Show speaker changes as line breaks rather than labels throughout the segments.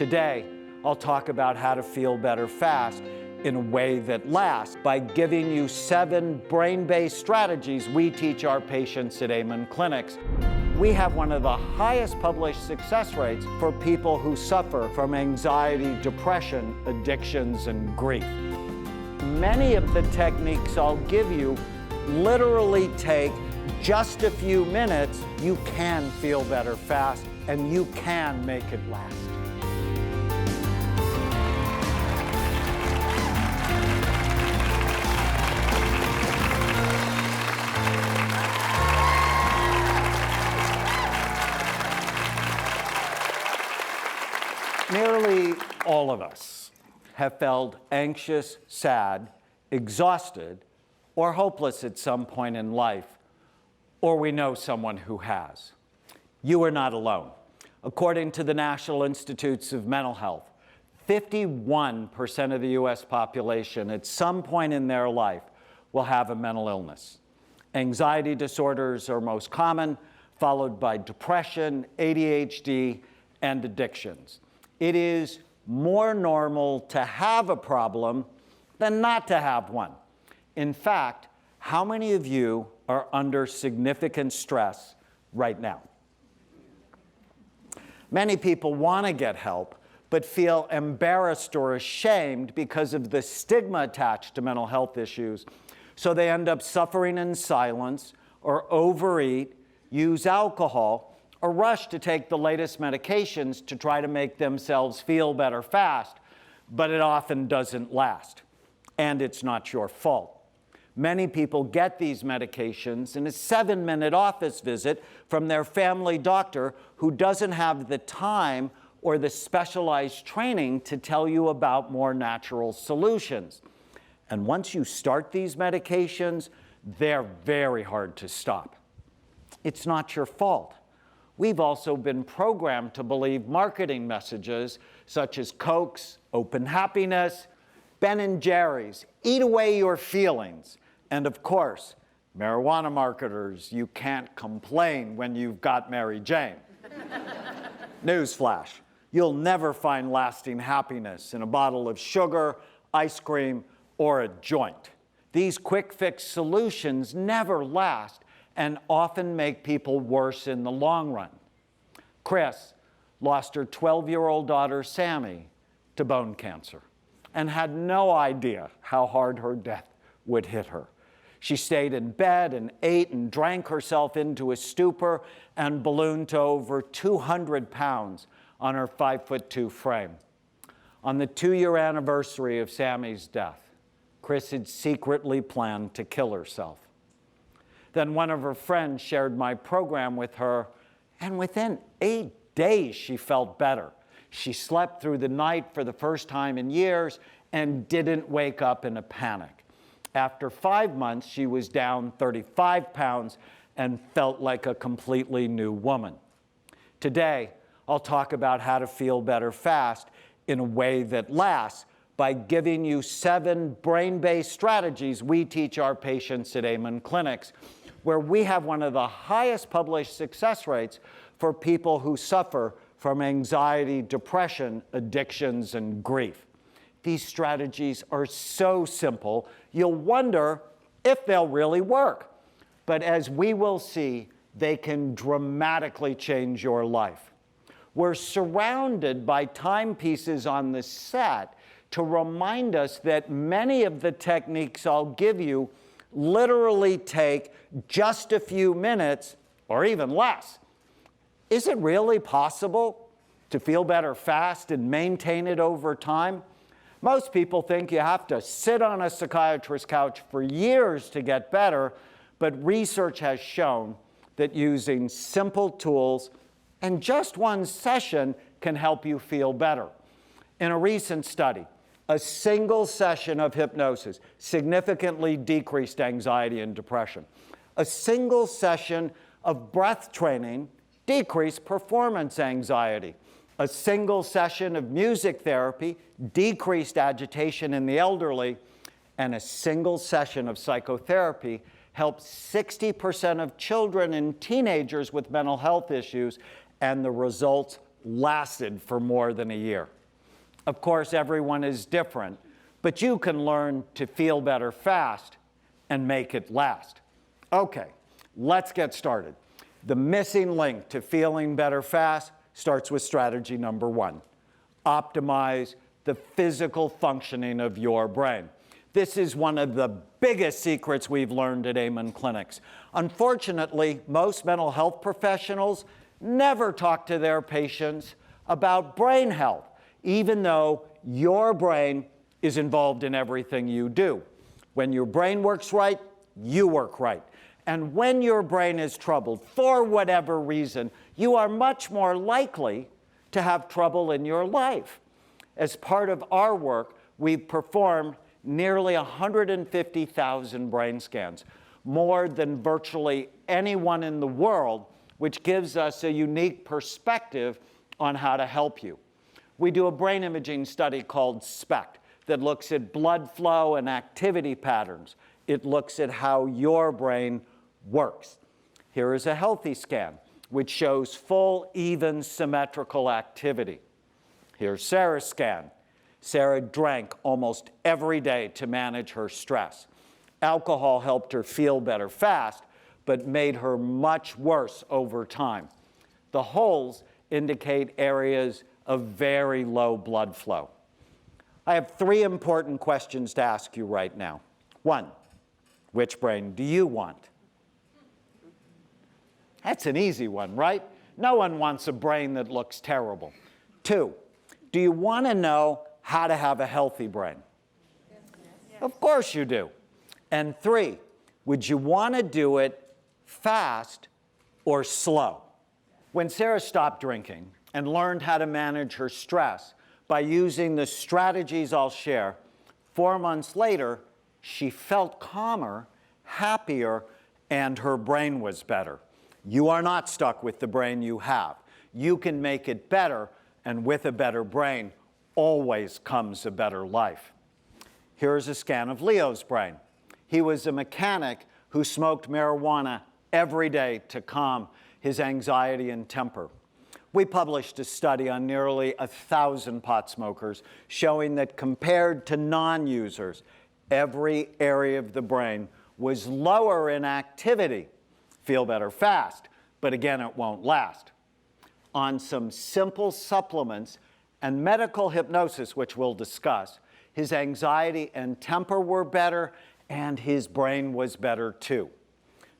Today, I'll talk about how to feel better fast in a way that lasts by giving you 7 brain-based strategies we teach our patients at Amen Clinics. We have one of the highest published success rates for people who suffer from anxiety, depression, addictions, and grief. Many of the techniques I'll give you literally take just a few minutes. You can feel better fast, and you can make it last. Nearly all of us have felt anxious, sad, exhausted, or hopeless at some point in life, or we know someone who has. You are not alone. According to the National Institutes of Mental Health, 51% of the US population at some point in their life will have a mental illness. Anxiety disorders are most common, followed by depression, ADHD, and addictions. It is more normal to have a problem than not to have one. In fact, how many of you are under significant stress right now? Many people want to get help, but feel embarrassed or ashamed because of the stigma attached to mental health issues, so they end up suffering in silence or overeat, use alcohol, or rush to take the latest medications to try to make themselves feel better fast, but it often doesn't last. And it's not your fault. Many people get these medications in a 7-minute office visit from their family doctor who doesn't have the time or the specialized training to tell you about more natural solutions. And once you start these medications, they're very hard to stop. It's not your fault. We've also been programmed to believe marketing messages such as Coke's, Open Happiness, Ben & Jerry's, Eat Away Your Feelings, and of course, marijuana marketers, you can't complain when you've got Mary Jane. Newsflash, you'll never find lasting happiness in a bottle of sugar, ice cream, or a joint. These quick fix solutions never last and often make people worse in the long run. Chris lost her 12-year-old daughter, Sammy, to bone cancer and had no idea how hard her death would hit her. She stayed in bed and ate and drank herself into a stupor and ballooned to over 200 pounds on her 5'2" frame. On the 2-year anniversary of Sammy's death, Chris had secretly planned to kill herself. Then one of her friends shared my program with her, and within 8 days, she felt better. She slept through the night for the first time in years and didn't wake up in a panic. After 5 months, she was down 35 pounds and felt like a completely new woman. Today, I'll talk about how to feel better fast in a way that lasts by giving you 7 brain-based strategies we teach our patients at Amen Clinics, where we have one of the highest published success rates for people who suffer from anxiety, depression, addictions, and grief. These strategies are so simple, you'll wonder if they'll really work. But as we will see, they can dramatically change your life. We're surrounded by timepieces on the set to remind us that many of the techniques I'll give you literally take just a few minutes or even less. Is it really possible to feel better fast and maintain it over time? Most people think you have to sit on a psychiatrist's couch for years to get better, but research has shown that using simple tools and just one session can help you feel better. In a recent study, a single session of hypnosis significantly decreased anxiety and depression. A single session of breath training decreased performance anxiety. A single session of music therapy decreased agitation in the elderly. And a single session of psychotherapy helped 60% of children and teenagers with mental health issues, and the results lasted for more than a year. Of course, everyone is different, but you can learn to feel better fast and make it last. Okay, let's get started. The missing link to feeling better fast starts with strategy number 1. Optimize the physical functioning of your brain. This is one of the biggest secrets we've learned at Amen Clinics. Unfortunately, most mental health professionals never talk to their patients about brain health, even though your brain is involved in everything you do. When your brain works right, you work right. And when your brain is troubled, for whatever reason, you are much more likely to have trouble in your life. As part of our work, we've performed nearly 150,000 brain scans, more than virtually anyone in the world, which gives us a unique perspective on how to help you. We do a brain imaging study called SPECT that looks at blood flow and activity patterns. It looks at how your brain works. Here is a healthy scan, which shows full, even, symmetrical activity. Here's Sarah's scan. Sarah drank almost every day to manage her stress. Alcohol helped her feel better fast, but made her much worse over time. The holes indicate areas of very low blood flow. I have 3 important questions to ask you right now. 1, which brain do you want? That's an easy one, right? No one wants a brain that looks terrible. 2, do you want to know how to have a healthy brain? Yes. Of course you do. And 3, would you want to do it fast or slow? When Sarah stopped drinking and learned how to manage her stress by using the strategies I'll share, 4 months later, she felt calmer, happier, and her brain was better. You are not stuck with the brain you have. You can make it better, and with a better brain, always comes a better life. Here's a scan of Leo's brain. He was a mechanic who smoked marijuana every day to calm his anxiety and temper. We published a study on nearly 1,000 pot smokers showing that compared to non-users, every area of the brain was lower in activity. Feel better fast, but again, it won't last. On some simple supplements and medical hypnosis, which we'll discuss, his anxiety and temper were better, and his brain was better too.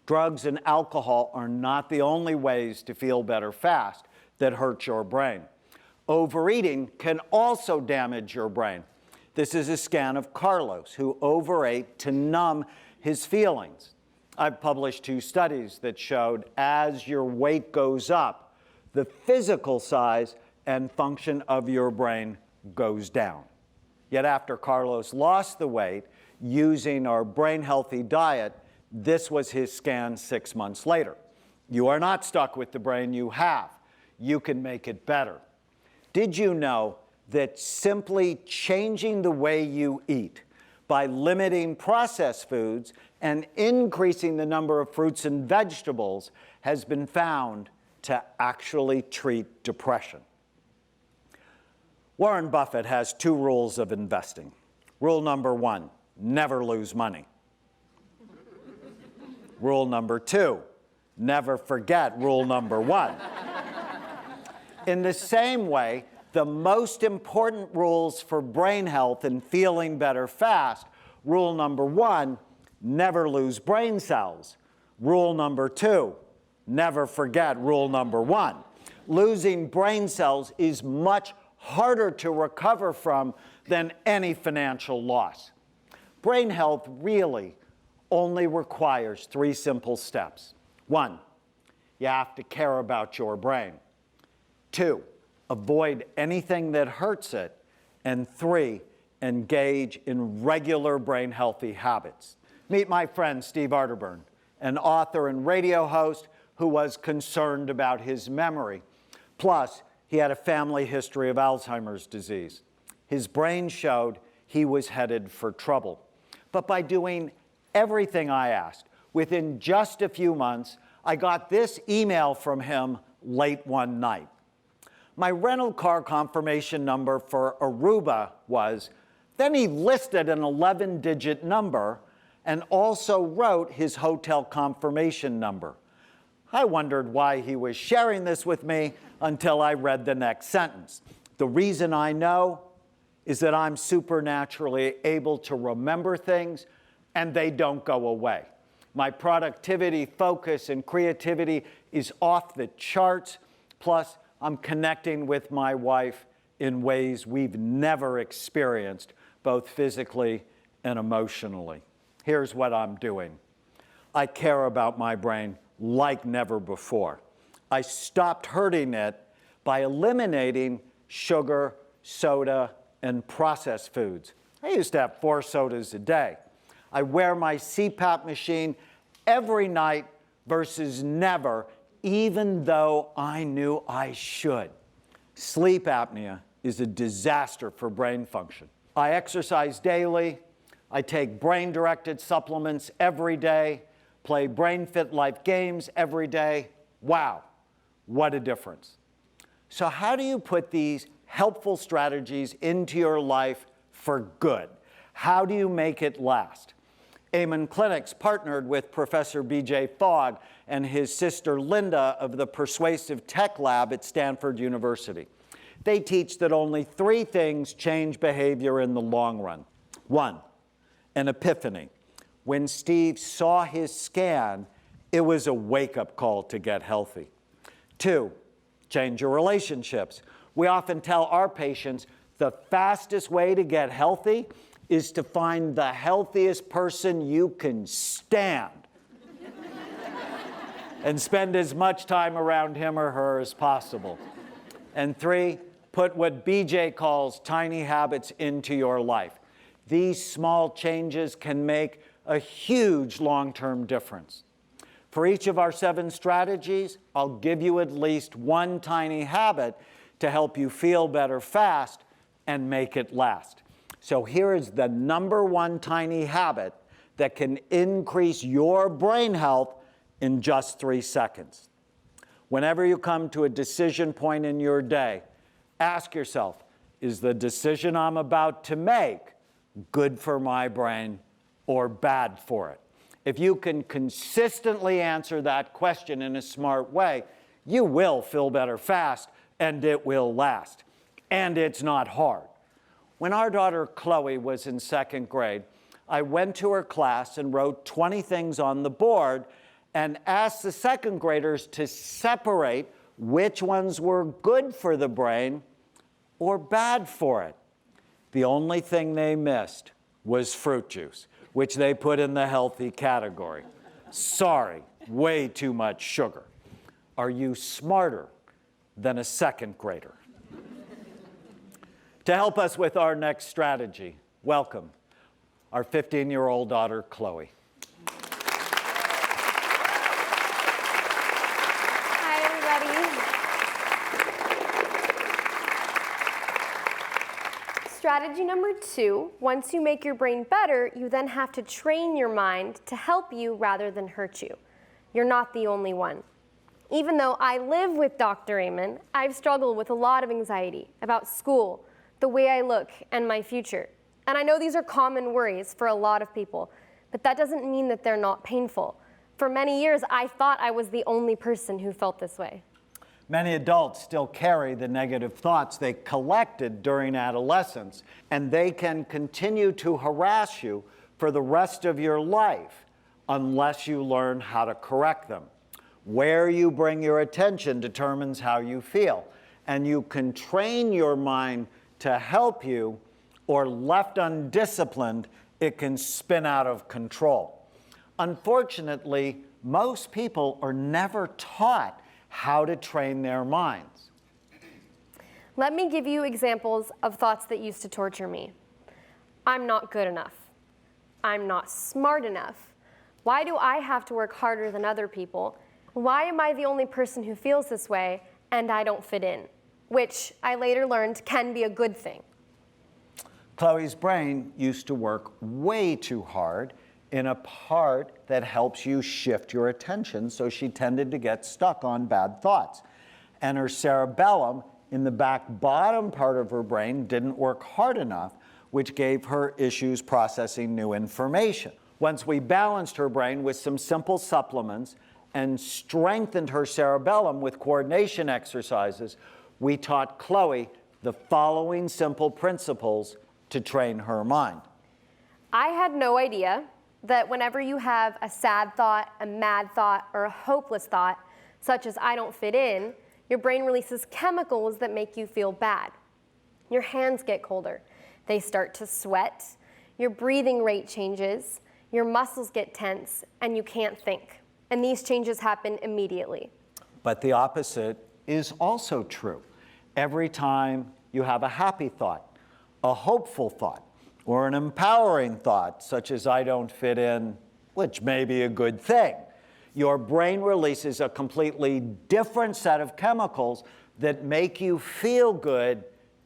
Drugs and alcohol are not the only ways to feel better fast that hurt your brain. Overeating can also damage your brain. This is a scan of Carlos, who overate to numb his feelings. I've published 2 studies that showed as your weight goes up, the physical size and function of your brain goes down. Yet after Carlos lost the weight using our brain healthy diet, this was his scan 6 months later. You are not stuck with the brain you have. You can make it better. Did you know that simply changing the way you eat by limiting processed foods and increasing the number of fruits and vegetables has been found to actually treat depression? Warren Buffett has 2 rules of investing. Rule number 1, never lose money. Rule number 2, never forget rule number 1. In the same way, the most important rules for brain health and feeling better fast, rule number 1, never lose brain cells. Rule number 2, never forget rule number 1. Losing brain cells is much harder to recover from than any financial loss. Brain health really only requires 3 simple steps. 1, you have to care about your brain. 2, avoid anything that hurts it. And 3, engage in regular brain healthy habits. Meet my friend Steve Arterburn, an author and radio host who was concerned about his memory. Plus, he had a family history of Alzheimer's disease. His brain showed he was headed for trouble. But by doing everything I asked, within just a few months, I got this email from him late one night. My rental car confirmation number for Aruba was, then he listed an 11-digit number and also wrote his hotel confirmation number. I wondered why he was sharing this with me until I read the next sentence. The reason I know is that I'm supernaturally able to remember things and they don't go away. My productivity, focus, and creativity is off the charts. Plus, I'm connecting with my wife in ways we've never experienced, both physically and emotionally. Here's what I'm doing. I care about my brain like never before. I stopped hurting it by eliminating sugar, soda, and processed foods. I used to have 4 sodas a day. I wear my CPAP machine every night versus never, even though I knew I should. Sleep apnea is a disaster for brain function. I exercise daily. I take brain-directed supplements every day, play Brain Fit Life games every day. Wow, what a difference. So how do you put these helpful strategies into your life for good? How do you make it last? Amen Clinics partnered with Professor B.J. Fogg and his sister Linda of the Persuasive Tech Lab at Stanford University. They teach that only 3 things change behavior in the long run. 1, an epiphany. When Steve saw his scan, it was a wake-up call to get healthy. 2, change your relationships. We often tell our patients the fastest way to get healthy is to find the healthiest person you can stand and spend as much time around him or her as possible. And 3, put what BJ calls tiny habits into your life. These small changes can make a huge long-term difference. For each of our 7 strategies, I'll give you at least 1 tiny habit to help you feel better fast and make it last. So here is the number 1 tiny habit that can increase your brain health in just 3 seconds. Whenever you come to a decision point in your day, ask yourself, is the decision I'm about to make good for my brain or bad for it? If you can consistently answer that question in a smart way, you will feel better fast and it will last. And it's not hard. When our daughter Chloe was in 2nd grade, I went to her class and wrote 20 things on the board and asked the 2nd graders to separate which ones were good for the brain or bad for it. The only thing they missed was fruit juice, which they put in the healthy category. Sorry, way too much sugar. Are you smarter than a 2nd grader? To help us with our next strategy, welcome our 15-year-old daughter, Chloe.
Hi, everybody. Strategy number 2, once you make your brain better, you then have to train your mind to help you rather than hurt you. You're not the only one. Even though I live with Dr. Amen, I've struggled with a lot of anxiety about school, the way I look, and my future. And I know these are common worries for a lot of people, but that doesn't mean that they're not painful. For many years, I thought I was the only person who felt this way.
Many adults still carry the negative thoughts they collected during adolescence, and they can continue to harass you for the rest of your life unless you learn how to correct them. Where you bring your attention determines how you feel, and you can train your mind to help you, or left undisciplined, it can spin out of control. Unfortunately, most people are never taught how to train their minds.
Let me give you examples of thoughts that used to torture me. I'm not good enough. I'm not smart enough. Why do I have to work harder than other people? Why am I the only person who feels this way and I don't fit in? Which I later learned can be a good thing.
Chloe's brain used to work way too hard in a part that helps you shift your attention, so she tended to get stuck on bad thoughts. And her cerebellum in the back bottom part of her brain didn't work hard enough, which gave her issues processing new information. Once we balanced her brain with some simple supplements and strengthened her cerebellum with coordination exercises, we taught Chloe the following simple principles to train her mind.
I had no idea that whenever you have a sad thought, a mad thought, or a hopeless thought, such as I don't fit in, your brain releases chemicals that make you feel bad. Your hands get colder. They start to sweat. Your breathing rate changes. Your muscles get tense, and you can't think. And these changes happen immediately.
But the opposite is also true. Every time you have a happy thought, a hopeful thought, or an empowering thought, such as I don't fit in, which may be a good thing, your brain releases a completely different set of chemicals that make you feel good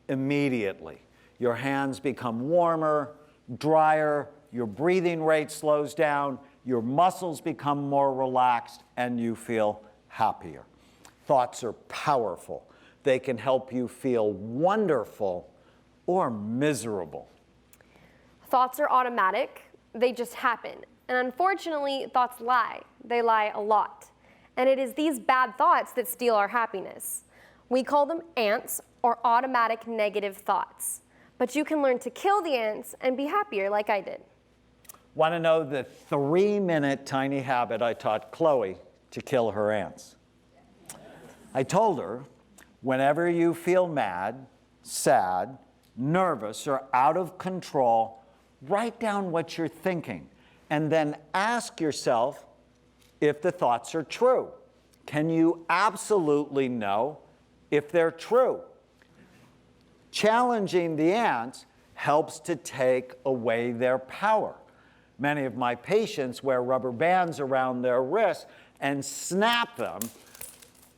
immediately. Your hands become warmer, drier, your breathing rate slows down, your muscles become more relaxed, and you feel happier. Thoughts are powerful. They can help you feel wonderful or miserable.
Thoughts are automatic. They just happen. And unfortunately, thoughts lie. They lie a lot. And it is these bad thoughts that steal our happiness. We call them ants, or automatic negative thoughts. But you can learn to kill the ants and be happier like I did.
Want to know the 3-minute tiny habit I taught Chloe to kill her ants? I told her, whenever you feel mad, sad, nervous, or out of control, write down what you're thinking and then ask yourself if the thoughts are true. Can you absolutely know if they're true? Challenging the ants helps to take away their power. Many of my patients wear rubber bands around their wrists and snap them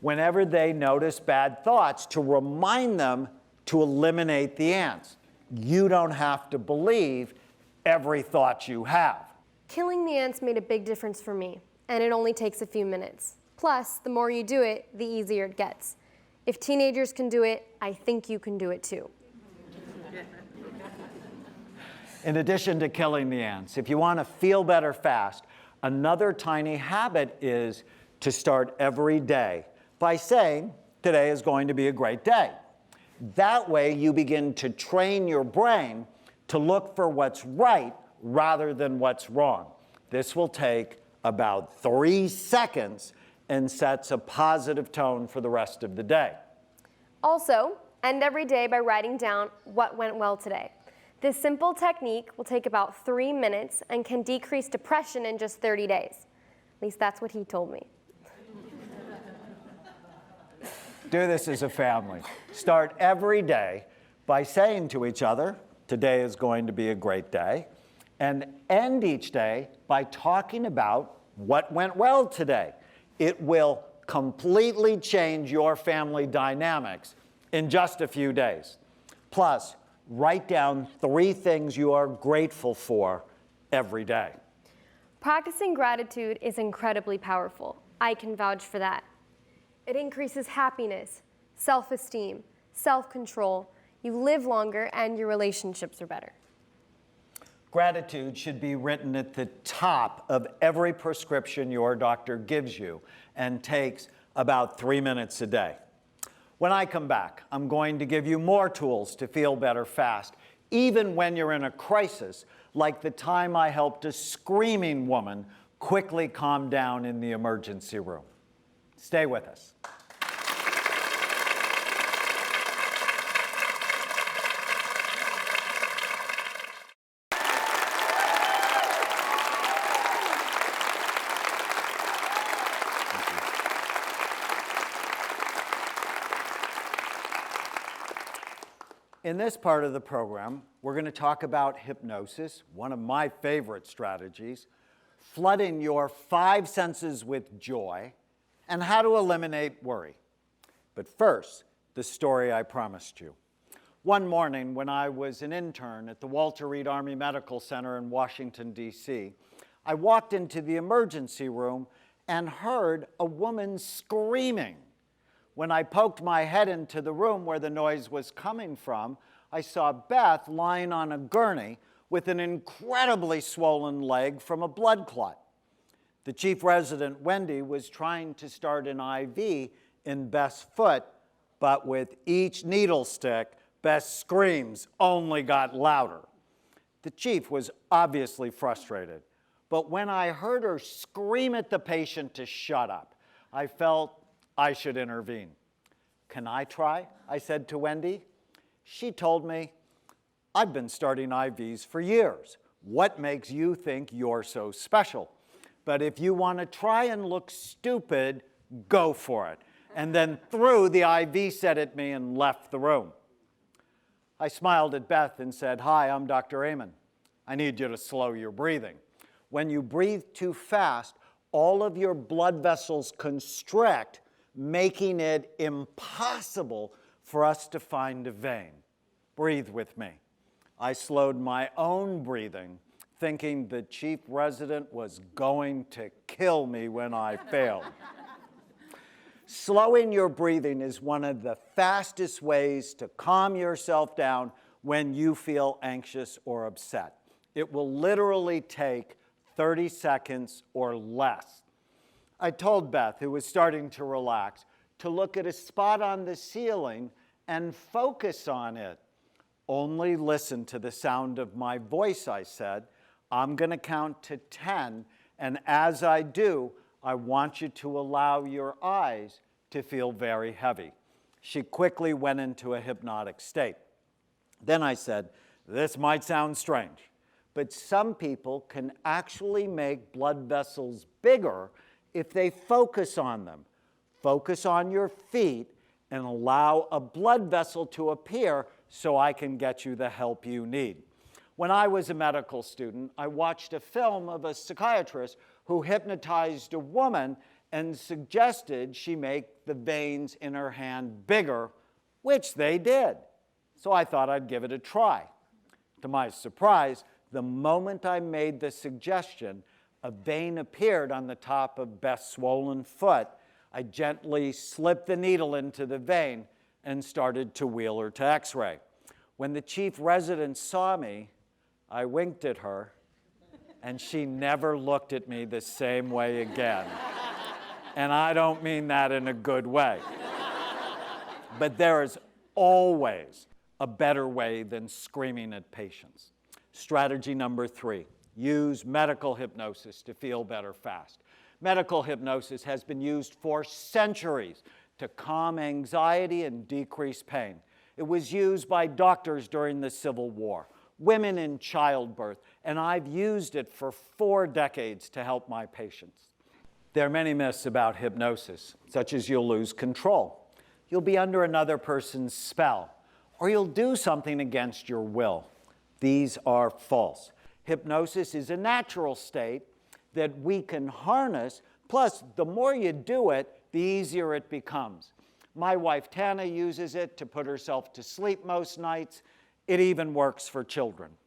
whenever they notice bad thoughts to remind them to eliminate the ants. You don't have to believe every thought you have.
Killing the ants made a big difference for me, and it only takes a few minutes. Plus, the more you do it, the easier it gets. If teenagers can do it, I think you can do it too.
In addition to killing the ants, if you want to feel better fast, another tiny habit is to start every day by saying, today is going to be a great day. That way you begin to train your brain to look for what's right rather than what's wrong. This will take about 3 seconds and sets a positive tone for the rest of the day.
Also, end every day by writing down what went well today. This simple technique will take about 3 minutes and can decrease depression in just 30 days. At least that's what he told me.
Do this as a family. Start every day by saying to each other, today is going to be a great day, and end each day by talking about what went well today. It will completely change your family dynamics in just a few days. Plus, write down 3 things you are grateful for every day.
Practicing gratitude is incredibly powerful. I can vouch for that. It increases happiness, self-esteem, self-control. You live longer and your relationships are better.
Gratitude should be written at the top of every prescription your doctor gives you and takes about 3 minutes a day. When I come back, I'm going to give you more tools to feel better fast, even when you're in a crisis, like the time I helped a screaming woman quickly calm down in the emergency room. Stay with us. In this part of the program, we're going to talk about hypnosis, one of my favorite strategies, flooding your 5 senses with joy, and how to eliminate worry. But first, the story I promised you. One morning when I was an intern at the Walter Reed Army Medical Center in Washington, D.C., I walked into the emergency room and heard a woman screaming. When I poked my head into the room where the noise was coming from, I saw Beth lying on a gurney with an incredibly swollen leg from a blood clot. The chief resident, Wendy, was trying to start an IV in Beth's foot, but with each needle stick, Beth's screams only got louder. The chief was obviously frustrated, but when I heard her scream at the patient to shut up, I felt I should intervene. "Can I try?" I said to Wendy. She told me, "I've been starting IVs for years. What makes you think you're so special? But if you want to try and look stupid, go for it," and then threw the IV set at me and left the room. I smiled at Beth and said, "Hi, I'm Dr. Amen. I need you to slow your breathing. When you breathe too fast, all of your blood vessels constrict, making it impossible for us to find a vein. Breathe with me." I slowed my own breathing, thinking the chief resident was going to kill me when I failed. Slowing your breathing is one of the fastest ways to calm yourself down when you feel anxious or upset. It will literally take 30 seconds or less. I told Beth, who was starting to relax, to look at a spot on the ceiling and focus on it. "Only listen to the sound of my voice," I said. "I'm going to count to 10, and as I do, I want you to allow your eyes to feel very heavy." She quickly went into a hypnotic state. Then I said, "This might sound strange, but some people can actually make blood vessels bigger if they focus on them. Focus on your feet and allow a blood vessel to appear so I can get you the help you need." When I was a medical student, I watched a film of a psychiatrist who hypnotized a woman and suggested she make the veins in her hand bigger, which they did. So I thought I'd give it a try. To my surprise, the moment I made the suggestion, a vein appeared on the top of Beth's swollen foot. I gently slipped the needle into the vein and started to wheel her to X-ray. When the chief resident saw me, I winked at her, and she never looked at me the same way again. And I don't mean that in a good way. But there is always a better way than screaming at patients. Strategy number 3, use medical hypnosis to feel better fast. Medical hypnosis has been used for centuries to calm anxiety and decrease pain. It was used by doctors during the Civil War, women in childbirth, and I've used it for 4 decades to help my patients. There are many myths about hypnosis, such as you'll lose control, you'll be under another person's spell, or you'll do something against your will. These are false. Hypnosis is a natural state that we can harness, plus the more you do it, the easier it becomes. My wife Tana uses it to put herself to sleep most nights. It even works for children.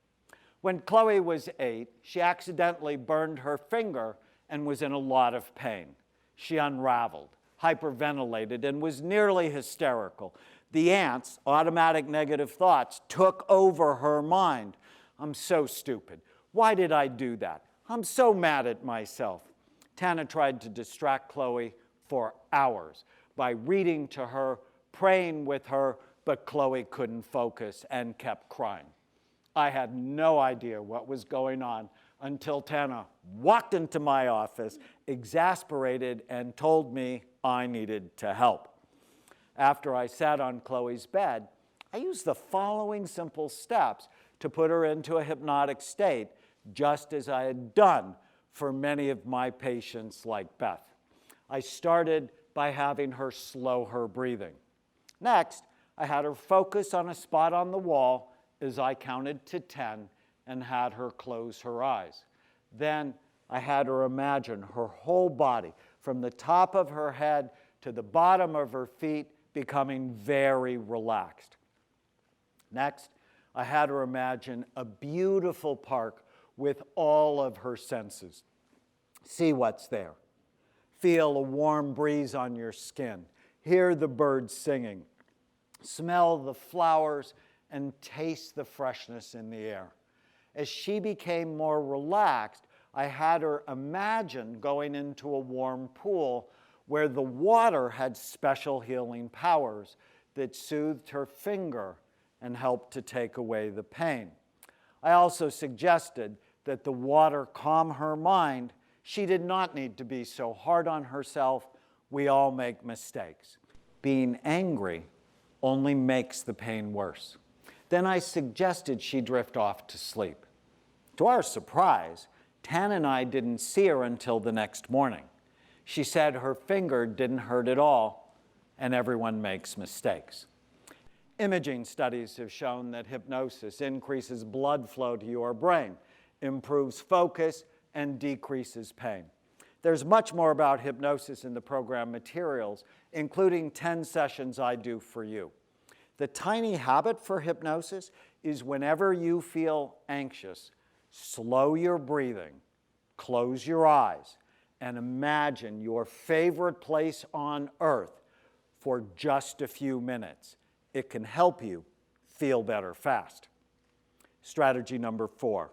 When Chloe was 8, she accidentally burned her finger and was in a lot of pain. She unraveled, hyperventilated, and was nearly hysterical. The ants, automatic negative thoughts, took over her mind. "I'm so stupid. Why did I do that? I'm so mad at myself." Tana tried to distract Chloe for hours by reading to her, praying with her, but Chloe couldn't focus and kept crying. I had no idea what was going on until Tana walked into my office, exasperated, and told me I needed to help. After I sat on Chloe's bed, I used the following simple steps to put her into a hypnotic state, just as I had done for many of my patients like Beth. I started by having her slow her breathing. Next, I had her focus on a spot on the wall as I counted to 10 and had her close her eyes. Then I had her imagine her whole body, from the top of her head to the bottom of her feet, becoming very relaxed. Next, I had her imagine a beautiful park with all of her senses. See what's there. Feel a warm breeze on your skin. Hear the birds singing. Smell the flowers and taste the freshness in the air. As she became more relaxed, I had her imagine going into a warm pool where the water had special healing powers that soothed her finger and helped to take away the pain. I also suggested that the water calm her mind. She did not need to be so hard on herself. We all make mistakes. Being angry only makes the pain worse. Then I suggested she drift off to sleep. To our surprise, Tan and I didn't see her until the next morning. She said her finger didn't hurt at all, and everyone makes mistakes. Imaging studies have shown that hypnosis increases blood flow to your brain, improves focus, and decreases pain. There's much more about hypnosis in the program materials, including 10 sessions I do for you. The tiny habit for hypnosis is whenever you feel anxious, slow your breathing, close your eyes, and imagine your favorite place on earth for just a few minutes. It can help you feel better fast. Strategy number 4,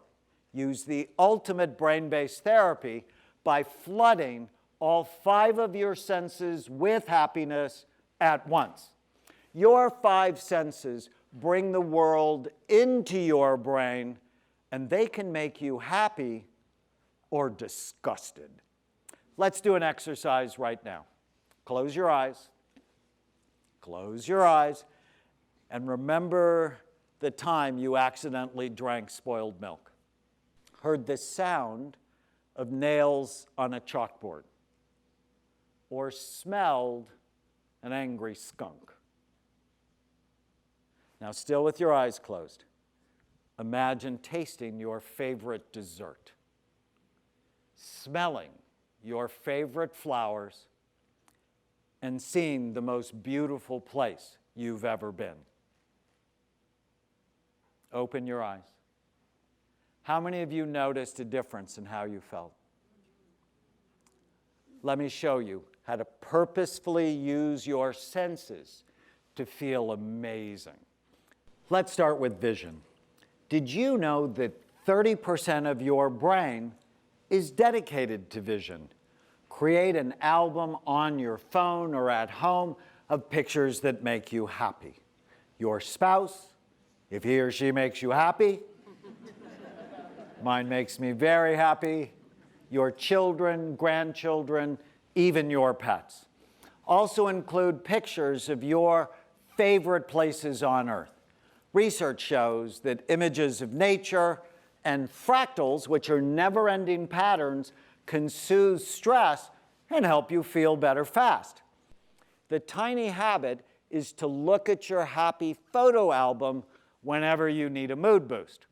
use the ultimate brain-based therapy by flooding all 5 of your senses with happiness at once. Your 5 senses bring the world into your brain, and they can make you happy or disgusted. Let's do an exercise right now. Close your eyes. Close your eyes. And remember the time you accidentally drank spoiled milk. Heard the sound of nails on a chalkboard. Or smelled an angry skunk. Now, still with your eyes closed, imagine tasting your favorite dessert, smelling your favorite flowers, and seeing the most beautiful place you've ever been. Open your eyes. How many of you noticed a difference in how you felt? Let me show you how to purposefully use your senses to feel amazing. Let's start with vision. Did you know that 30% of your brain is dedicated to vision? Create an album on your phone or at home of pictures that make you happy. Your spouse, if he or she makes you happy, mine makes me very happy. Your children, grandchildren, even your pets. Also include pictures of your favorite places on Earth. Research shows that images of nature and fractals, which are never-ending patterns, can soothe stress and help you feel better fast. The tiny habit is to look at your happy photo album whenever you need a mood boost.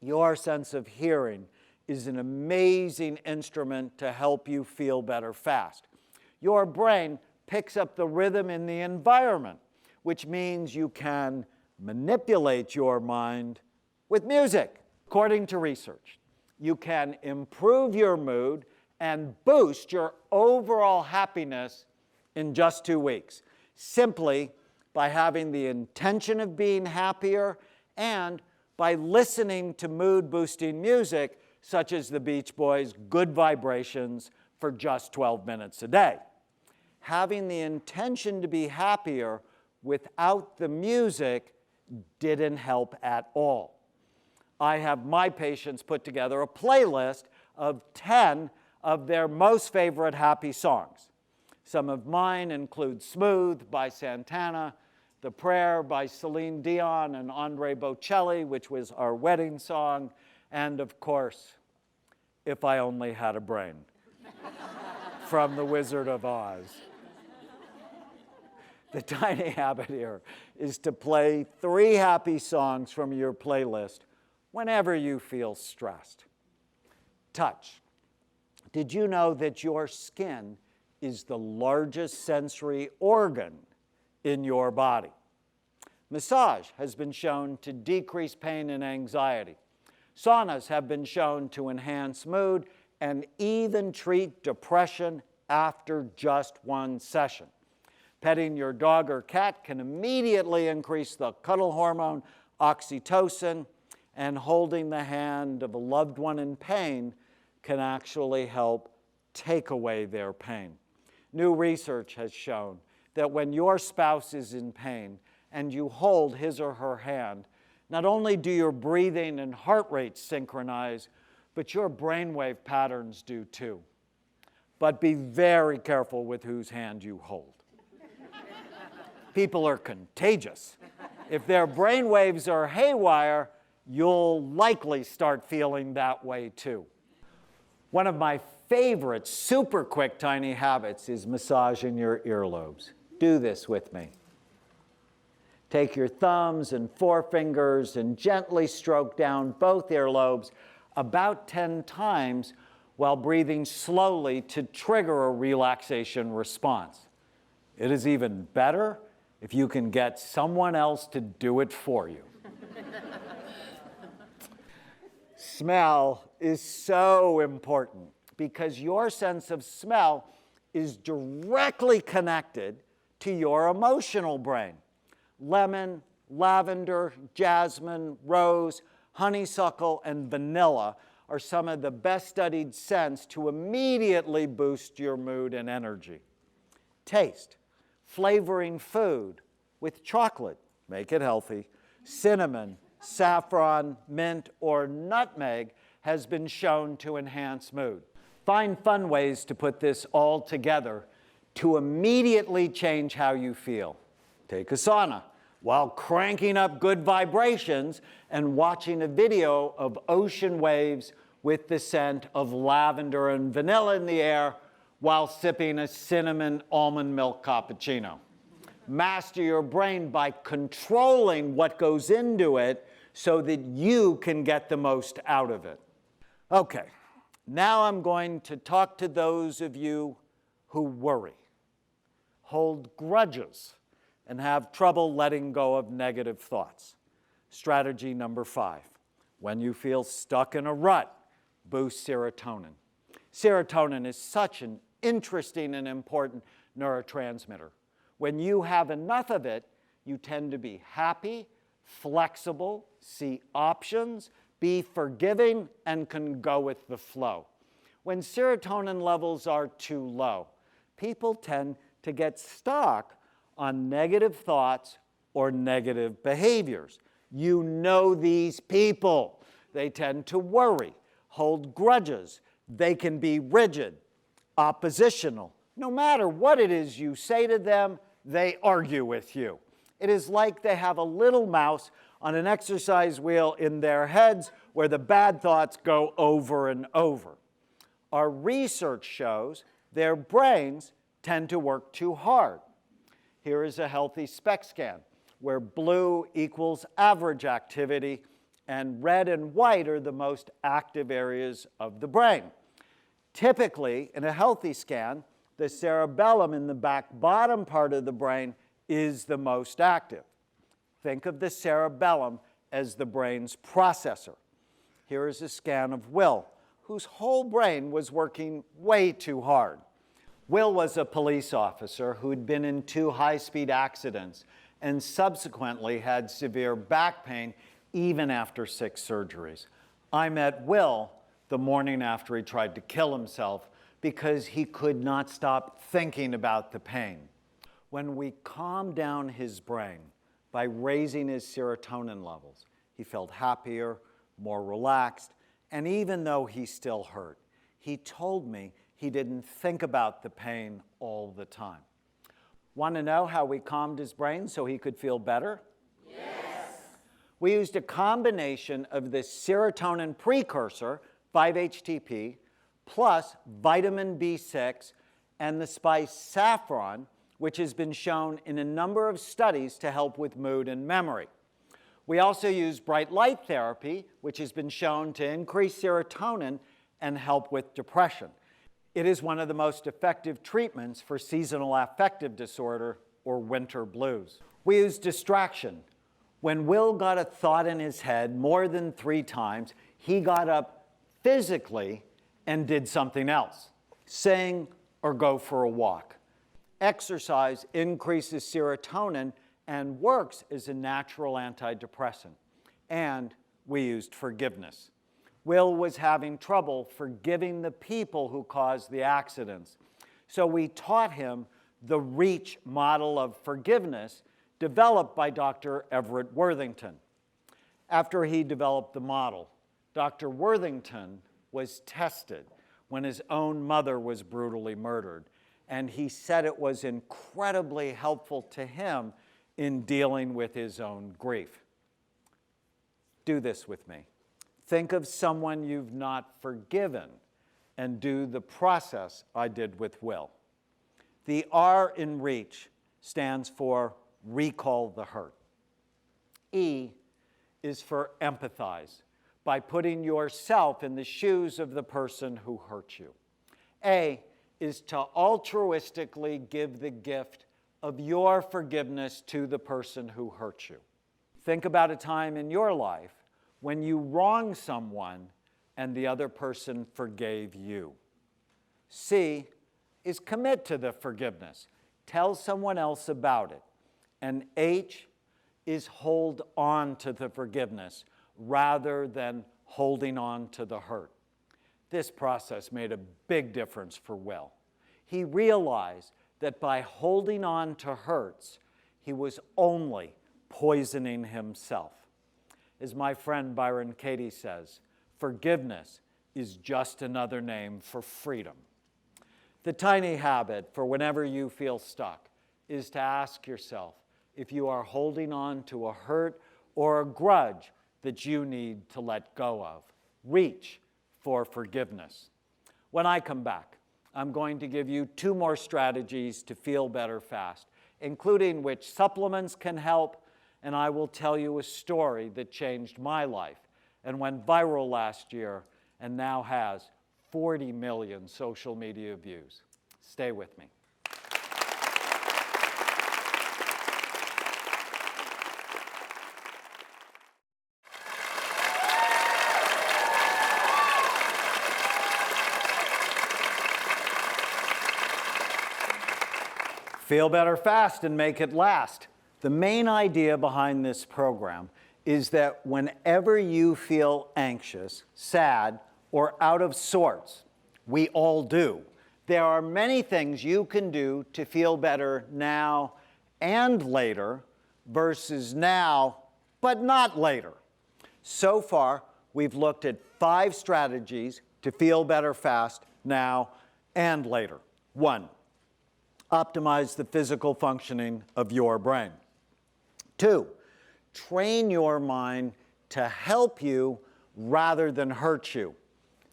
Your sense of hearing is an amazing instrument to help you feel better fast. Your brain picks up the rhythm in the environment, which means you can manipulate your mind with music. According to research, you can improve your mood and boost your overall happiness in just 2 weeks, simply by having the intention of being happier and by listening to mood-boosting music such as the Beach Boys' Good Vibrations for just 12 minutes a day. Having the intention to be happier without the music didn't help at all. I have my patients put together a playlist of 10 of their most favorite happy songs. Some of mine include Smooth by Santana, The Prayer by Celine Dion and Andre Bocelli, which was our wedding song, and of course, If I Only Had a Brain from The Wizard of Oz. The tiny habit here is to play 3 happy songs from your playlist whenever you feel stressed. Touch. Did you know that your skin is the largest sensory organ in your body? Massage has been shown to decrease pain and anxiety. Saunas have been shown to enhance mood and even treat depression after just 1 session. Petting your dog or cat can immediately increase the cuddle hormone, oxytocin, and holding the hand of a loved one in pain can actually help take away their pain. New research has shown that when your spouse is in pain and you hold his or her hand, not only do your breathing and heart rate synchronize, but your brainwave patterns do too. But be very careful with whose hand you hold. People are contagious. If their brainwaves are haywire, you'll likely start feeling that way too. One of my favorite super quick tiny habits is massaging your earlobes. Do this with me. Take your thumbs and forefingers and gently stroke down both earlobes about 10 times while breathing slowly to trigger a relaxation response. It is even better if you can get someone else to do it for you. Smell is so important because your sense of smell is directly connected to your emotional brain. Lemon, lavender, jasmine, rose, honeysuckle, and vanilla are some of the best studied scents to immediately boost your mood and energy. Taste. Flavoring food with chocolate, make it healthy, cinnamon, saffron, mint, or nutmeg has been shown to enhance mood. Find fun ways to put this all together to immediately change how you feel. Take a sauna while cranking up good vibrations and watching a video of ocean waves with the scent of lavender and vanilla in the air while sipping a cinnamon almond milk cappuccino. Master your brain by controlling what goes into it so that you can get the most out of it. Okay, now I'm going to talk to those of you who worry, hold grudges, and have trouble letting go of negative thoughts. Strategy number 5. When you feel stuck in a rut, boost serotonin. Serotonin is such an interesting and important neurotransmitter. When you have enough of it, you tend to be happy, flexible, see options, be forgiving, and can go with the flow. When serotonin levels are too low, people tend to get stuck on negative thoughts or negative behaviors. You know these people. They tend to worry, hold grudges. They can be rigid, oppositional. No matter what it is you say to them, they argue with you. It is like they have a little mouse on an exercise wheel in their heads where the bad thoughts go over and over. Our research shows their brains tend to work too hard. Here is a healthy SPECT scan where blue equals average activity and red and white are the most active areas of the brain. Typically, in a healthy scan, the cerebellum in the back bottom part of the brain is the most active. Think of the cerebellum as the brain's processor. Here is a scan of Will, whose whole brain was working way too hard. Will was a police officer who'd been in 2 high-speed accidents and subsequently had severe back pain even after 6 surgeries. I met Will the morning after he tried to kill himself because he could not stop thinking about the pain. When we calmed down his brain by raising his serotonin levels, he felt happier, more relaxed, and even though he still hurt, he told me he didn't think about the pain all the time. Want to know how we calmed his brain so he could feel better? Yes. We used a combination of the serotonin precursor, 5-HTP, plus vitamin B6 and the spice saffron, which has been shown in a number of studies to help with mood and memory. We also use bright light therapy, which has been shown to increase serotonin and help with depression. It is one of the most effective treatments for seasonal affective disorder or winter blues. We use distraction. When Will got a thought in his head more than 3 times, he got up physically and did something else, sing or go for a walk. Exercise increases serotonin and works as a natural antidepressant. And we used forgiveness. Will was having trouble forgiving the people who caused the accidents. So we taught him the REACH model of forgiveness developed by Dr. Everett Worthington. After he developed the model, Dr. Worthington was tested when his own mother was brutally murdered, and he said it was incredibly helpful to him in dealing with his own grief. Do this with me. Think of someone you've not forgiven and do the process I did with Will. The R in REACH stands for recall the hurt. E is for empathize, by putting yourself in the shoes of the person who hurt you. A is to altruistically give the gift of your forgiveness to the person who hurt you. Think about a time in your life when you wronged someone and the other person forgave you. C is commit to the forgiveness. Tell someone else about it. And H is hold on to the forgiveness rather than holding on to the hurt. This process made a big difference for Will. He realized that by holding on to hurts, he was only poisoning himself. As my friend Byron Katie says, forgiveness is just another name for freedom. The tiny habit for whenever you feel stuck is to ask yourself if you are holding on to a hurt or a grudge that you need to let go of. Reach for forgiveness. When I come back, I'm going to give you 2 more strategies to feel better fast, including which supplements can help, and I will tell you a story that changed my life and went viral last year and now has 40 million social media views. Stay with me. Feel better fast and make it last. The main idea behind this program is that whenever you feel anxious, sad, or out of sorts, we all do, there are many things you can do to feel better now and later versus now, but not later. So far, we've looked at 5 strategies to feel better fast now and later. 1, optimize the physical functioning of your brain. 2, train your mind to help you rather than hurt you.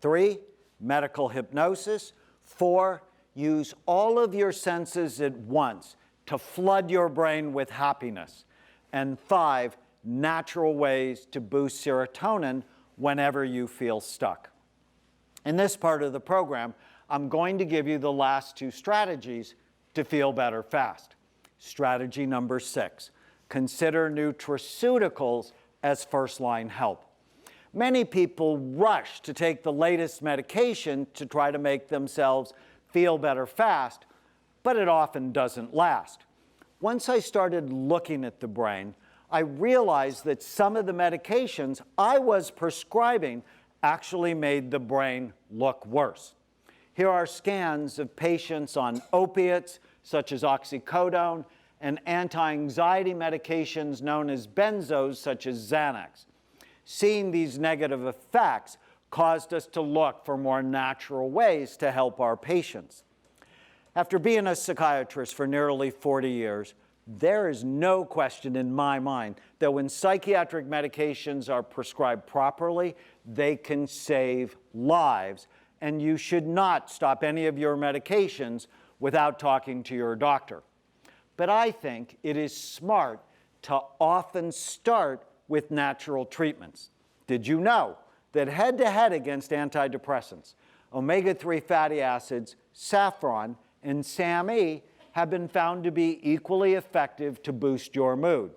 3, medical hypnosis. 4, use all of your senses at once to flood your brain with happiness. And 5, natural ways to boost serotonin whenever you feel stuck. In this part of the program, I'm going to give you the last 2 strategies to feel better fast. Strategy number 6, consider nutraceuticals as first-line help. Many people rush to take the latest medication to try to make themselves feel better fast, but it often doesn't last. Once I started looking at the brain, I realized that some of the medications I was prescribing actually made the brain look worse. Here are scans of patients on opiates, such as oxycodone, and anti-anxiety medications known as benzos, such as Xanax. Seeing these negative effects caused us to look for more natural ways to help our patients. After being a psychiatrist for nearly 40 years, there is no question in my mind that when psychiatric medications are prescribed properly, they can save lives, and you should not stop any of your medications without talking to your doctor. But I think it is smart to often start with natural treatments. Did you know that head-to-head against antidepressants, omega-3 fatty acids, saffron, and SAMe have been found to be equally effective to boost your mood?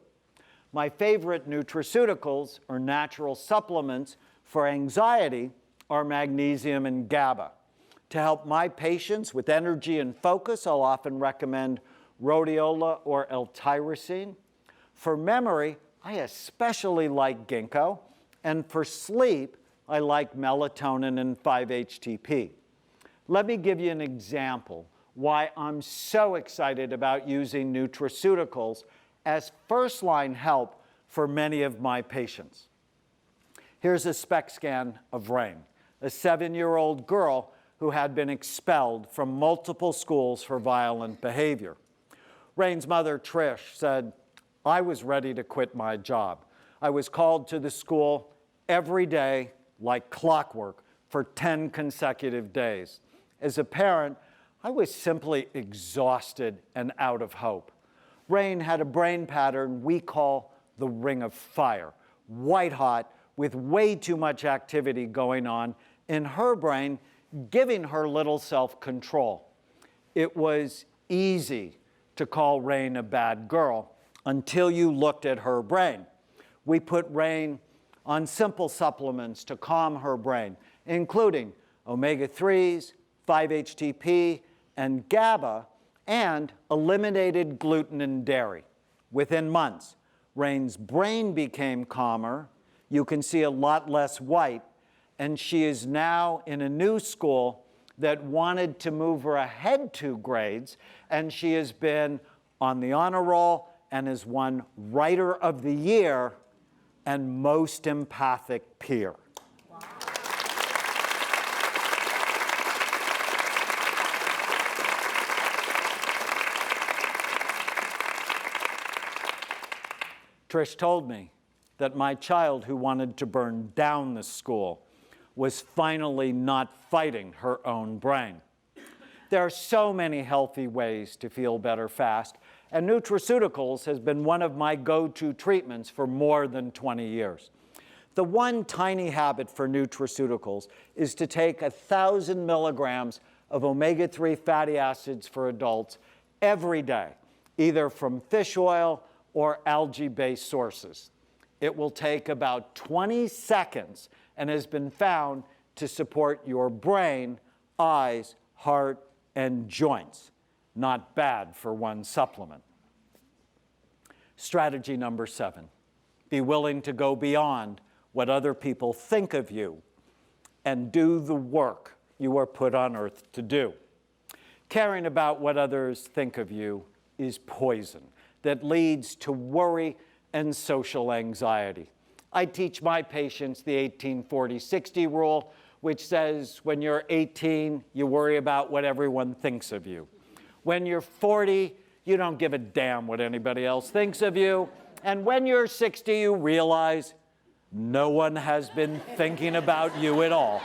My favorite nutraceuticals, or natural supplements for anxiety, are magnesium and GABA. To help my patients with energy and focus, I'll often recommend rhodiola or L-tyrosine. For memory, I especially like ginkgo, and for sleep, I like melatonin and 5-HTP. Let me give you an example why I'm so excited about using nutraceuticals as first-line help for many of my patients. Here's a SPECT scan of Rain, a 7-year-old girl who had been expelled from multiple schools for violent behavior. Rain's mother, Trish, said, "I was ready to quit my job. I was called to the school every day like clockwork for 10 consecutive days. As a parent, I was simply exhausted and out of hope. Rain had a brain pattern we call the ring of fire, white hot, with way too much activity going on in her brain, giving her little self-control. It was easy to call Rain a bad girl until you looked at her brain. We put Rain on simple supplements to calm her brain, including omega-3s, 5-HTP, and GABA, and eliminated gluten and dairy. Within months, Rain's brain became calmer. You can see a lot less white, and she is now in a new school that wanted to move her ahead 2 grades, and she has been on the honor roll and has won Writer of the Year and Most Empathic Peer. Wow. Trish told me that my child who wanted to burn down the school was finally not fighting her own brain. There are so many healthy ways to feel better fast, and nutraceuticals has been one of my go-to treatments for more than 20 years. The one tiny habit for nutraceuticals is to take 1,000 milligrams of omega-3 fatty acids for adults every day, either from fish oil or algae-based sources. It will take about 20 seconds and has been found to support your brain, eyes, heart, and joints. Not bad for one supplement. Strategy number 7, be willing to go beyond what other people think of you and do the work you are put on earth to do. Caring about what others think of you is poison that leads to worry and social anxiety. I teach my patients the 18-40-60 rule, which says when you're 18, you worry about what everyone thinks of you. When you're 40, you don't give a damn what anybody else thinks of you. And when you're 60, you realize no one has been thinking about you at all.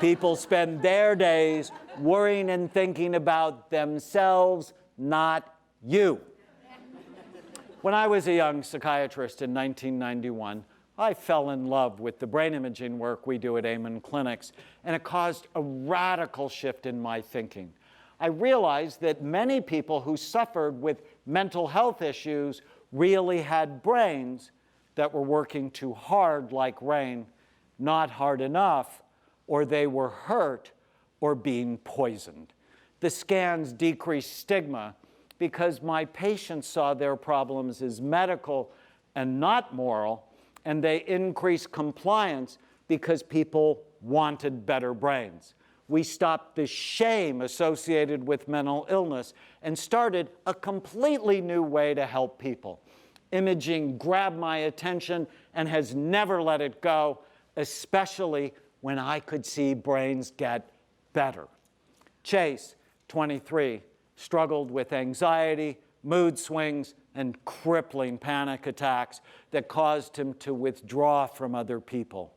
People spend their days worrying and thinking about themselves, not you. When I was a young psychiatrist in 1991, I fell in love with the brain imaging work we do at Amen Clinics, and it caused a radical shift in my thinking. I realized that many people who suffered with mental health issues really had brains that were working too hard, like Rain, not hard enough, or they were hurt or being poisoned. The scans decreased stigma because my patients saw their problems as medical and not moral, and they increased compliance because people wanted better brains. We stopped the shame associated with mental illness and started a completely new way to help people. Imaging grabbed my attention and has never let it go, especially when I could see brains get better. Chase, 23, struggled with anxiety, mood swings, and crippling panic attacks that caused him to withdraw from other people.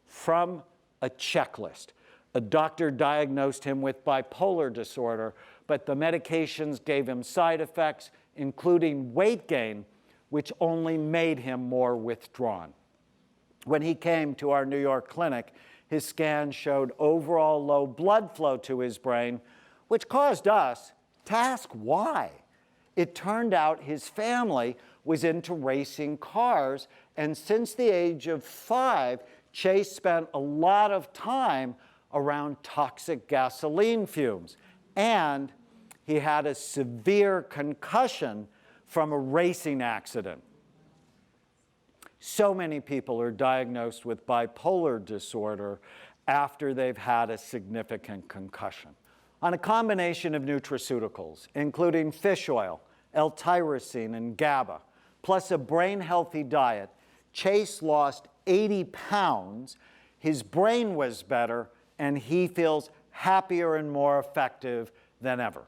From a checklist, a doctor diagnosed him with bipolar disorder, but the medications gave him side effects, including weight gain, which only made him more withdrawn. When he came to our New York clinic, his scan showed overall low blood flow to his brain, which caused us to ask why. It turned out his family was into racing cars, and since the age of 5, Chase spent a lot of time around toxic gasoline fumes. And he had a severe concussion from a racing accident. So many people are diagnosed with bipolar disorder after they've had a significant concussion. On a combination of nutraceuticals, including fish oil, L-tyrosine, and GABA, plus a brain-healthy diet, Chase lost 80 pounds, his brain was better, and he feels happier and more effective than ever.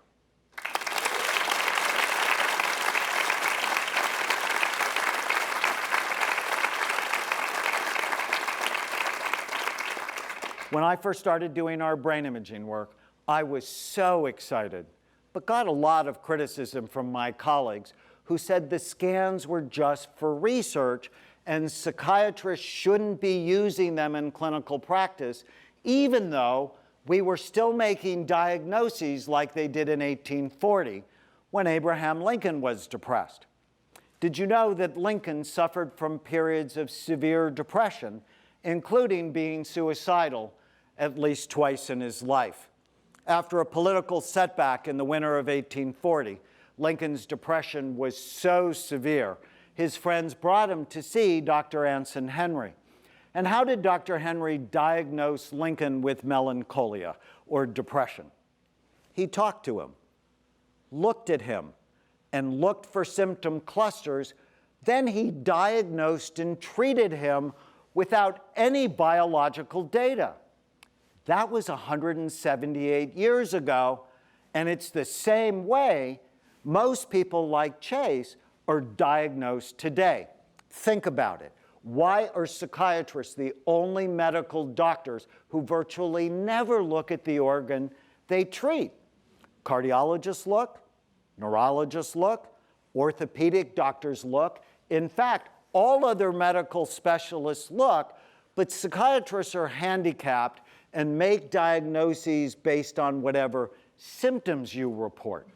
When I first started doing our brain imaging work, I was so excited, but got a lot of criticism from my colleagues who said the scans were just for research and psychiatrists shouldn't be using them in clinical practice, even though we were still making diagnoses like they did in 1840 when Abraham Lincoln was depressed. Did you know that Lincoln suffered from periods of severe depression, including being suicidal at least twice in his life? After a political setback in the winter of 1840, Lincoln's depression was so severe, his friends brought him to see Dr. Anson Henry. And how did Dr. Henry diagnose Lincoln with melancholia or depression? He talked to him, looked at him, and looked for symptom clusters. Then he diagnosed and treated him without any biological data. That was 178 years ago, and it's the same way most people like Chase are diagnosed today. Think about it. Why are psychiatrists the only medical doctors who virtually never look at the organ they treat? Cardiologists look, neurologists look, orthopedic doctors look. In fact, all other medical specialists look, but psychiatrists are handicapped and make diagnoses based on whatever symptoms you report.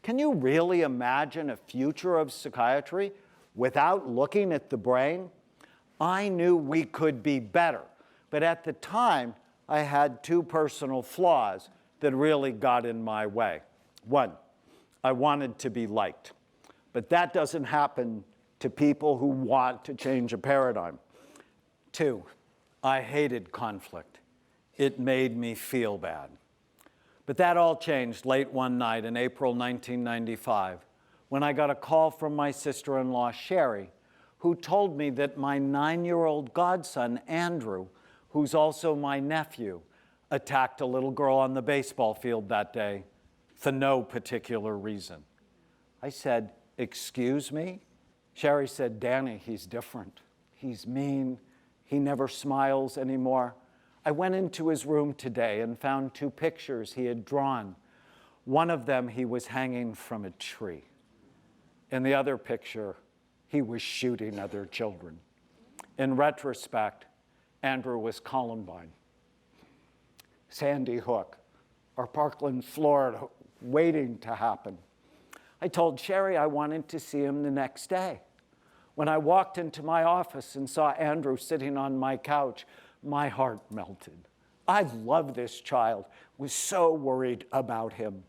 Can you really imagine a future of psychiatry without looking at the brain? I knew we could be better, but at the time, I had two personal flaws that really got in my way. One, I wanted to be liked, but that doesn't happen to people who want to change a paradigm. Two, I hated conflict. It made me feel bad. But that all changed late one night in April 1995 when I got a call from my sister-in-law, Sherry, who told me that my 9-year-old godson, Andrew, who's also my nephew, attacked a little girl on the baseball field that day for no particular reason. I said, "Excuse me?" Sherry said, "Danny, he's different. He's mean. He never smiles anymore." I went into his room today and found two pictures he had drawn. One of them, he was hanging from a tree. In the other picture, he was shooting other children. In retrospect, Andrew was Columbine, Sandy Hook, or Parkland, Florida, waiting to happen. I told Sherry I wanted to see him the next day. When I walked into my office and saw Andrew sitting on my couch, my heart melted. I love this child, was so worried about him.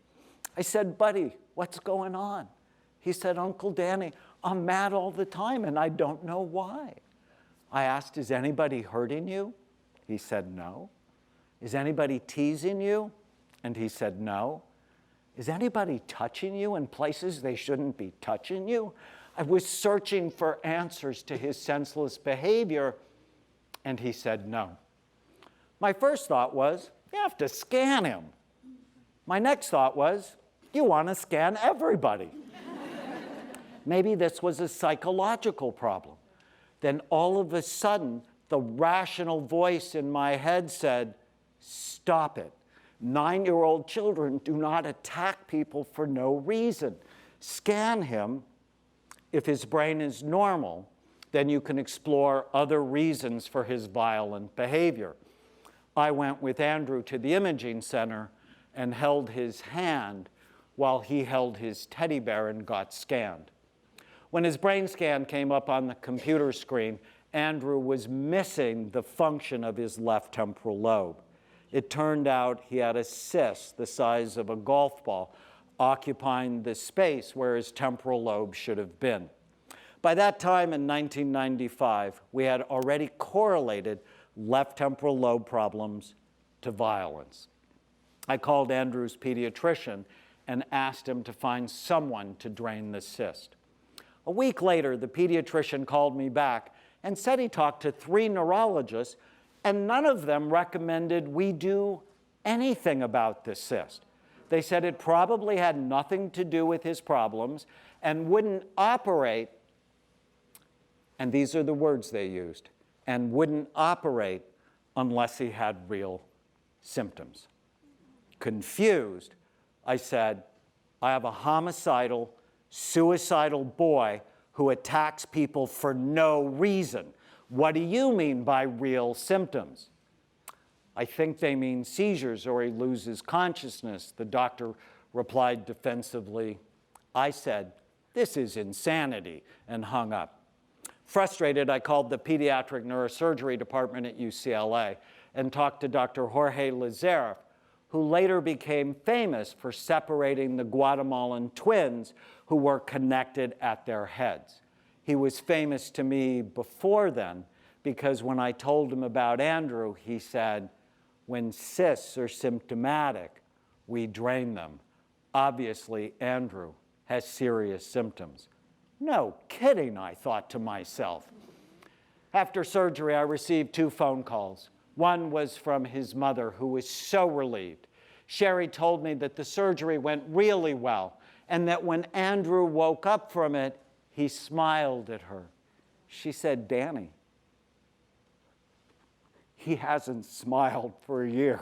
I said, "Buddy, what's going on?" He said, "Uncle Danny, I'm mad all the time and I don't know why." I asked, "Is anybody hurting you?" He said, "No." "Is anybody teasing you?" And he said, "No." "Is anybody touching you in places they shouldn't be touching you?" I was searching for answers to his senseless behavior, and he said, "No." My first thought was, you have to scan him. My next thought was, you want to scan everybody. Maybe this was a psychological problem. Then all of a sudden, the rational voice in my head said, "Stop it. 9-year-old children do not attack people for no reason. Scan him. If his brain is normal, then you can explore other reasons for his violent behavior." I went with Andrew to the imaging center and held his hand while he held his teddy bear and got scanned. When his brain scan came up on the computer screen, Andrew was missing the function of his left temporal lobe. It turned out he had a cyst the size of a golf ball occupying the space where his temporal lobe should have been. By that time in 1995, we had already correlated left temporal lobe problems to violence. I called Andrew's pediatrician and asked him to find someone to drain the cyst. A week later, the pediatrician called me back and said he talked to 3 neurologists, and none of them recommended we do anything about the cyst. They said it probably had nothing to do with his problems and wouldn't operate, and these are the words they used, and wouldn't operate unless he had real symptoms. Confused, I said, I have a homicidal, suicidal boy who attacks people for no reason. What do you mean by real symptoms? I think they mean seizures or he loses consciousness, the doctor replied defensively. I said, this is insanity, and hung up. Frustrated, I called the pediatric neurosurgery department at UCLA and talked to Dr. Jorge Lazareff, who later became famous for separating the Guatemalan twins who were connected at their heads. He was famous to me before then because when I told him about Andrew, he said, when cysts are symptomatic, we drain them. Obviously, Andrew has serious symptoms. No kidding, I thought to myself. After surgery, I received 2 phone calls. One was from his mother, who was so relieved. Sherry told me that the surgery went really well, and that when Andrew woke up from it, he smiled at her. She said, Danny, he hasn't smiled for a year.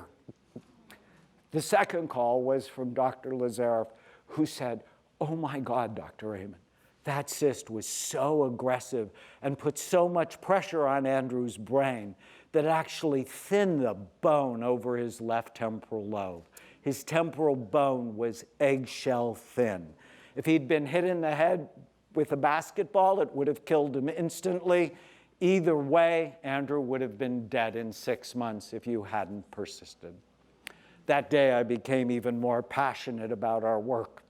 The second call was from Dr. Lazareff, who said, oh my God, Dr. Amen, that cyst was so aggressive and put so much pressure on Andrew's brain that it actually thinned the bone over his left temporal lobe. His temporal bone was eggshell thin. If he'd been hit in the head with a basketball, it would have killed him instantly. Either way, Andrew would have been dead in 6 months if you hadn't persisted. That day, I became even more passionate about our work.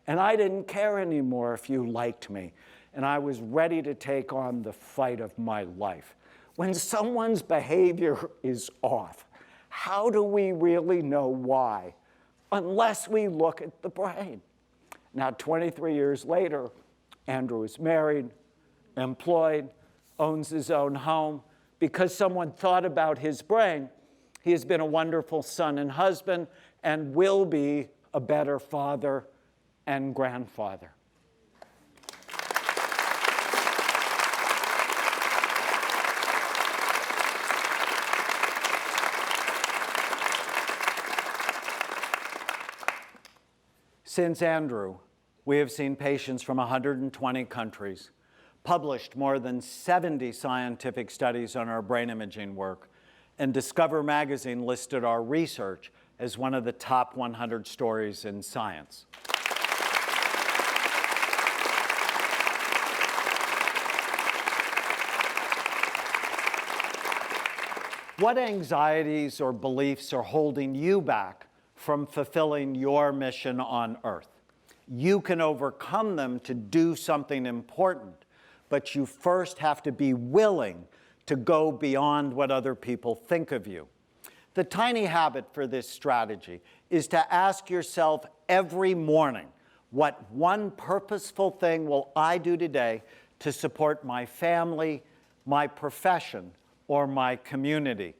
And I didn't care anymore if you liked me. And I was ready to take on the fight of my life. When someone's behavior is off, how do we really know why? Unless we look at the brain. Now, 23 years later, Andrew is married, employed, owns his own home. Because someone thought about his brain, he has been a wonderful son and husband and will be a better father and grandfather. Since Andrew, we have seen patients from 120 countries, published more than 70 scientific studies on our brain imaging work, and Discover magazine listed our research as one of the top 100 stories in science. What anxieties or beliefs are holding you back from fulfilling your mission on Earth? You can overcome them to do something important, but you first have to be willing to go beyond what other people think of you. The tiny habit for this strategy is to ask yourself every morning, what one purposeful thing will I do today to support my family, my profession, or my community?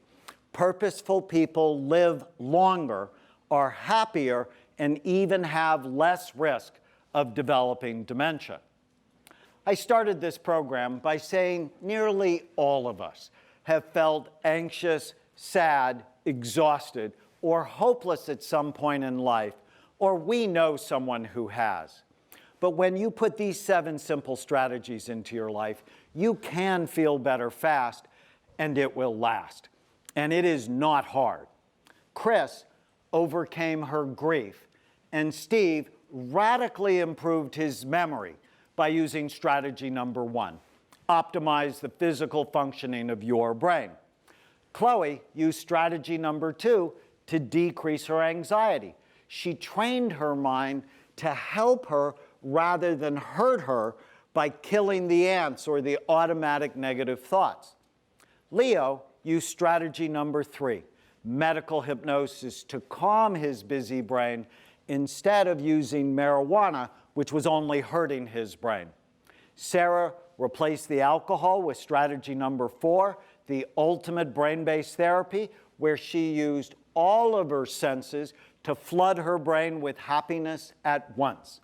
Purposeful people live longer, are happier, and even have less risk of developing dementia. I started this program by saying nearly all of us have felt anxious, sad, exhausted, or hopeless at some point in life, or we know someone who has. But when you put these 7 simple strategies into your life, you can feel better fast, and it will last. And it is not hard. Chris overcame her grief, and Steve radically improved his memory by using strategy number 1, optimize the physical functioning of your brain. Chloe used strategy number 2 to decrease her anxiety. She trained her mind to help her rather than hurt her by killing the ants or the automatic negative thoughts. Leo used strategy number 3, medical hypnosis, to calm his busy brain instead of using marijuana, which was only hurting his brain. Sarah replaced the alcohol with strategy number 4, the ultimate brain-based therapy, where she used all of her senses to flood her brain with happiness at once.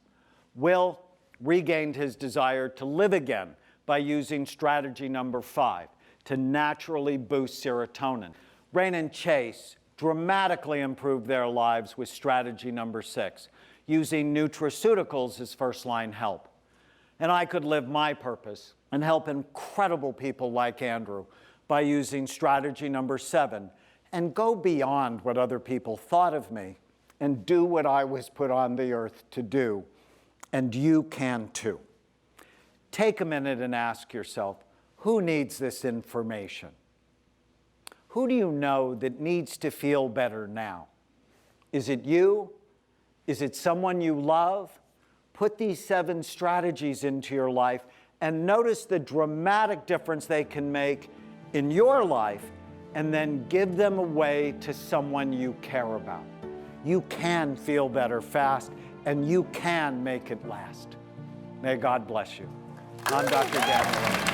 Will regained his desire to live again by using strategy number 5, to naturally boost serotonin. Rain and Chase dramatically improved their lives with strategy number 6, using nutraceuticals as first-line help. And I could live my purpose and help incredible people like Andrew by using strategy number 7 and go beyond what other people thought of me and do what I was put on the earth to do. And you can too. Take a minute and ask yourself, who needs this information? Who do you know that needs to feel better now? Is it you? Is it someone you love? Put these 7 strategies into your life and notice the dramatic difference they can make in your life, and then give them away to someone you care about. You can feel better fast, and you can make it last. May God bless you. I'm Dr. Daniel.